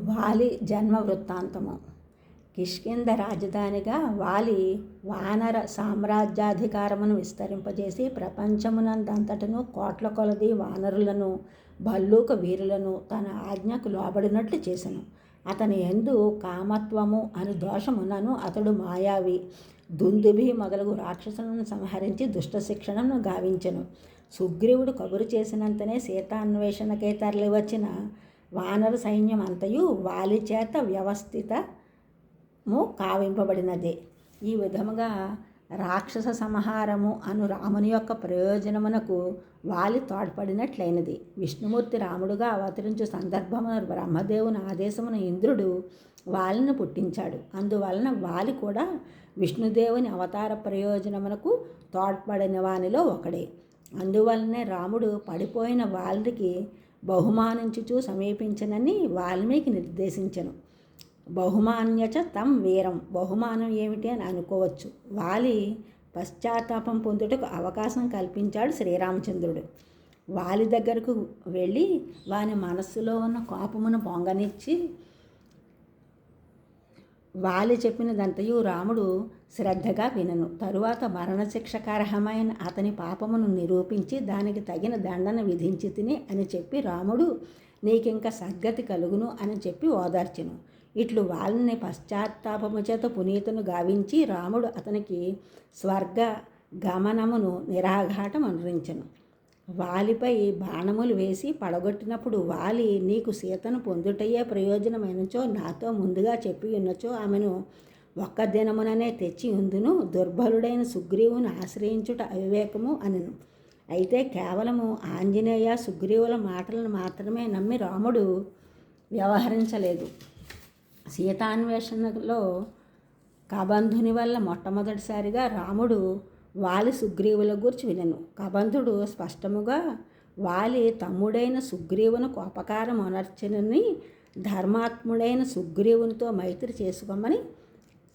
వాలి జన్మ వృత్తాంతము. కిష్కింధ రాజధానిగా వాలి వానర సామ్రాజ్యాధికారమును విస్తరింపజేసి ప్రపంచమునందంతటను కోట్ల కొలది వానరులను భల్లూక వీరులను తన ఆజ్ఞకు లోబడినట్లు చేసెను. అతని యందు కామత్వము అను దోషమునను అతడు మాయావి, దుందుభి మొదలగు రాక్షసులను సంహరించి దుష్ట శిక్షణను గావించెను. సుగ్రీవుడు కబురు చేసినంతనే సీతాన్వేషణకై తరలివచ్చిన వానర సైన్యం అంతయు వాలి చేత వ్యవస్థితము కావింపబడినదే. ఈ విధముగా రాక్షస సంహారము అను రాముని యొక్క ప్రయోజనమునకు వాలి తోడ్పడినట్లయినది. విష్ణుమూర్తి రాముడుగా అవతరించు సందర్భమున బ్రహ్మదేవుని ఆదేశమున ఇంద్రుడు వాలిని పుట్టించాడు. అందువలన వాలి కూడా విష్ణుదేవుని అవతార ప్రయోజనమునకు తోడ్పడిన వానిలో ఒకడే. అందువలనే రాముడు పడిపోయిన వాలికి బహుమానించుచూ సమీపించనని వాల్మీకి నిర్దేశించను. బహుమాన్యచ తం వీరం. బహుమానం ఏమిటి అని అనుకోవచ్చు. వాలి పశ్చాత్తాపం పొందుటకు అవకాశం కల్పించాడు శ్రీరామచంద్రుడు. వాలి దగ్గరకు వెళ్ళి వాని మనస్సులో ఉన్న కోపమును పొంగనిచ్చి వాలి చెప్పినదంతయు రాముడు శ్రద్ధగా వినను. తరువాత మరణశిక్షకర్హమైన అతని పాపమును నిరూపించి దానికి తగిన దండన విధించి తిని అని చెప్పి రాముడు నీకింక సద్గతి కలుగును అని చెప్పి ఓదార్చెను. ఇట్లు వాలిని పశ్చాత్తాపము చేత పునీతును గావించి రాముడు అతనికి స్వర్గ గమనమును నిరాఘాటం అనురించెను. వాలిపై బాణములు వేసి పడగొట్టినప్పుడు వాలి నీకు సీతను పొందుటయ్యే ప్రయోజనమైనచో నాతో ముందుగా చెప్పి ఉన్నచో ఆమెను ఒక్క దినముననే తెచ్చి ఉందును. దుర్బలుడైన సుగ్రీవుని ఆశ్రయించుట అవివేకము అనెను. అయితే కేవలము ఆంజనేయ సుగ్రీవుల మాటలను మాత్రమే నమ్మి రాముడు వ్యవహరించలేదు. సీతాన్వేషణలో కబంధుని వల్ల మొట్టమొదటిసారిగా రాముడు వాలి సుగ్రీవుల గురించి వినెను. కబంధుడు స్పష్టముగా వాలి తమ్ముడైన సుగ్రీవునకు అపకారం అనర్చనని ధర్మాత్ముడైన సుగ్రీవునితో మైత్రి చేసుకోమని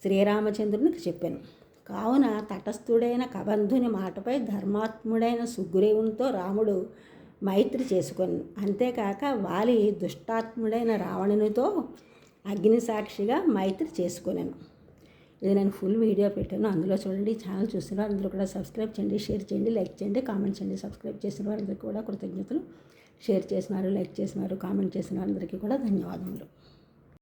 శ్రీరామచంద్రునికి చెప్పాను. కావున తటస్థుడైన కబంధుని మాటపై ధర్మాత్ముడైన సుగ్రీవునితో రాముడు మైత్రి చేసుకొని, అంతేకాక వాలి దుష్టాత్ముడైన రావణునితో అగ్ని సాక్షిగా మైత్రి చేసుకొనెను. ఇది నేను ఫుల్ వీడియో పెట్టాను, అందులో చూడండి. ఛానల్ చూస్తున్నారు అందులో కూడా సబ్స్క్రైబ్ చేయండి, షేర్ చేయండి, లైక్ చేయండి, కామెంట్ చేయండి. సబ్స్క్రైబ్ చేసిన వారందరికీ కూడా కృతజ్ఞతలు. షేర్ చేసినారు, లైక్ చేసినారు, కామెంట్ చేసిన వారందరికీ కూడా ధన్యవాదములు.